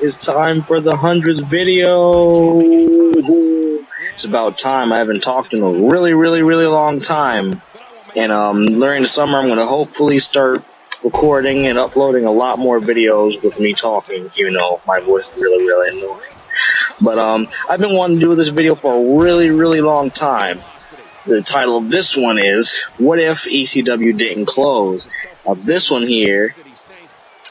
It's time for the 100th video. It's about time. I haven't talked in a really long time. And during the summer, I'm going to hopefully start recording and uploading a lot more videos with me talking, even though my voice is really annoying. But I've been wanting to do this video for a really long time. The title of this one is, What If ECW Didn't Close? Now this one here,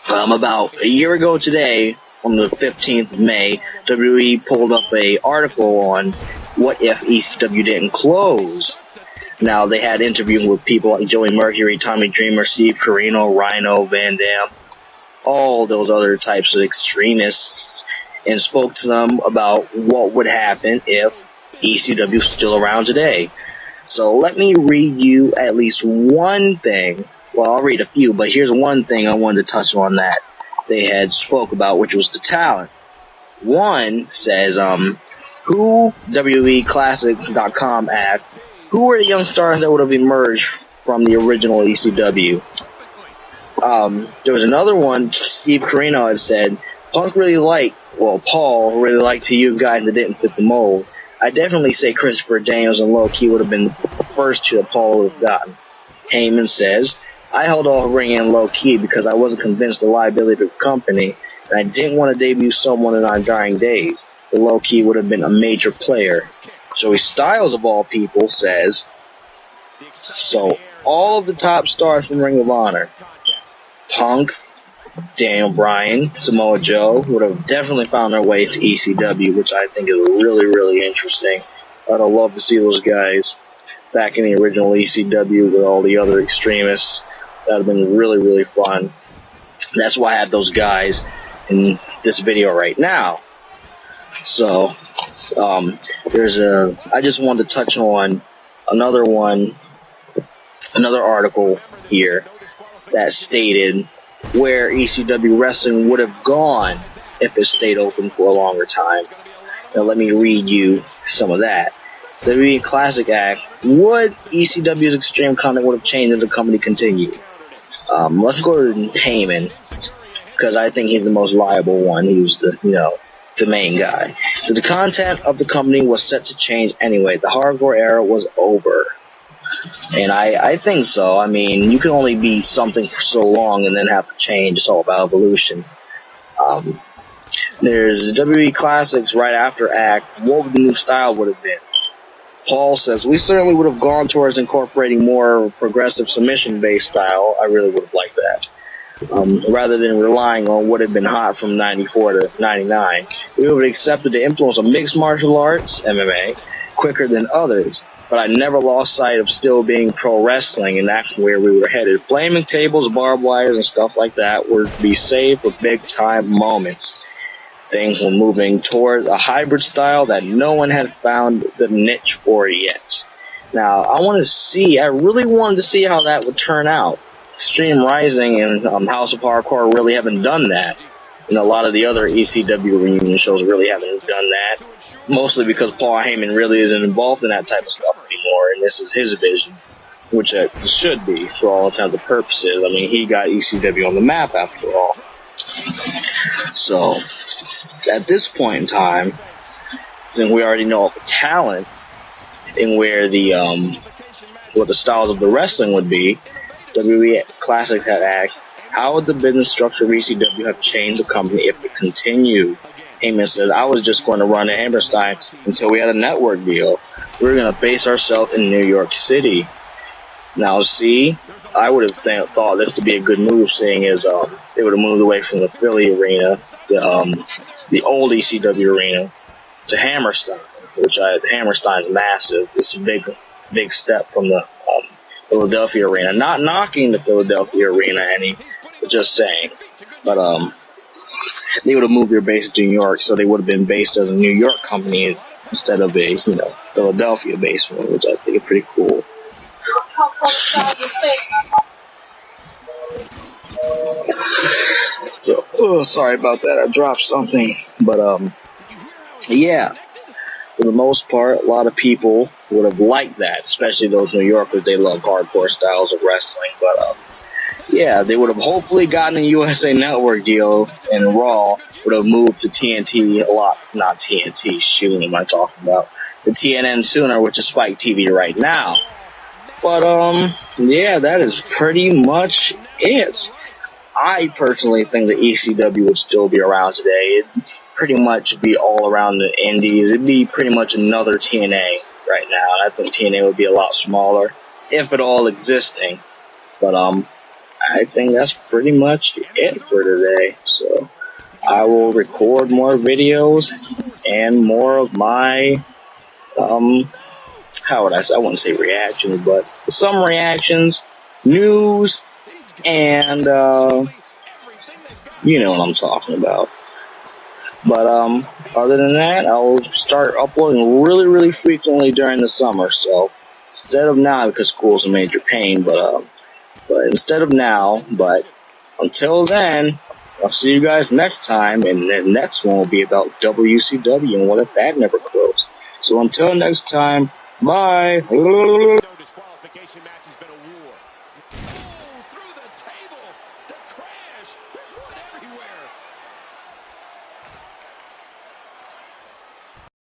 about a year ago today, on the 15th of May, WWE pulled up an article on what if ECW didn't close. Now, they had interviews with people like Joey Mercury, Tommy Dreamer, Steve Corino, Rhino, Van Dam, all those other types of extremists, and spoke to them about what would happen if ECW was still around today. So let me read you at least one thing. Well, I'll read a few, but here's one thing I wanted to touch on that they had spoke about, which was the talent. One says, who, WWEclassic.com asked, who were the young stars that would have emerged from the original ECW? There was another one, Steve Corino had said, Paul really liked to you guys that didn't fit the mold. I definitely say Christopher Daniels and Low Key would have been the first two that Paul would have gotten. Heyman says, I held off bringing in Low Key because I wasn't convinced the liability of the company, and I didn't want to debut someone in our dying days. The Low Key would have been a major player. Joey Styles, of all people, says, so all of the top stars from Ring of Honor, Punk, Daniel Bryan, Samoa Joe, would have definitely found their way to ECW, which I think is really interesting. I'd love to see those guys back in the original ECW with all the other extremists. That would have been really fun. That's why I have those guys in this video right now. So, I just wanted to touch on another article here that stated where ECW wrestling would have gone if it stayed open for a longer time. Now let me read you some of that. WWE Classic Act, would ECW's extreme content would have changed if the company continued? Let's go to Heyman, because I think he's the most liable one. He was the main guy. So the content of the company was set to change anyway. The hardcore era was over. And I think so. I mean, you can only be something for so long and then have to change. It's all about evolution. There's WWE Classics right after Act. What would the new style would have been? Paul says, we certainly would have gone towards incorporating more progressive submission-based style. I really would have liked that. Rather than relying on what had been hot from 94 to 99. We would have accepted the influence of mixed martial arts, MMA, quicker than others. But I never lost sight of still being pro wrestling, and that's where we were headed. Flaming tables, barbed wires, and stuff like that would be saved for big-time moments. Things were moving towards a hybrid style that no one had found the niche for yet. Now, I really wanted to see how that would turn out. Extreme Rising and House of Hardcore really haven't done that. And a lot of the other ECW reunion shows really haven't done that. Mostly because Paul Heyman really isn't involved in that type of stuff anymore, and this is his vision, which it should be for all intents and purposes. I mean, he got ECW on the map after all. So, at this point in time, since we already know all the talent and where what the styles of the wrestling would be, WWE Classics had asked, how would the business structure of ECW have changed the company if it continued? Heyman says, I was just going to run at Hammerstein until we had a network deal. We were going to base ourselves in New York City. Now, see, I would have thought this to be a good move, seeing as they would have moved away from the Philly arena, the old ECW arena, to Hammerstein, which Hammerstein's massive. It's a big step from the Philadelphia arena. Not knocking the Philadelphia arena any, but just saying. But they would have moved their base to New York, so they would have been based as a New York company instead of a Philadelphia-based one, which I think is pretty cool. So, sorry about that. I dropped something, but yeah. For the most part, a lot of people would have liked that, especially those New Yorkers. They love hardcore styles of wrestling, but yeah, they would have hopefully gotten a USA Network deal, and Raw would have moved to TNT a lot. Not TNT, shoot, what am I talking about? The TNN sooner, which is Spike TV right now. But, yeah, that is pretty much it. I personally think the ECW would still be around today. It'd pretty much be all around the indies. It'd be pretty much another TNA right now. And I think TNA would be a lot smaller, if at all existing. But, I think that's pretty much it for today. So I will record more videos and more of my, how would I say? I wouldn't say reactions, but some reactions, news, and, you know what I'm talking about. But, other than that, I'll start uploading really, really frequently during the summer. So instead of now, because school's a major pain, but instead of now, but until then, I'll see you guys next time, and the next one will be about WCW and what if that never closed. So until next time, bye.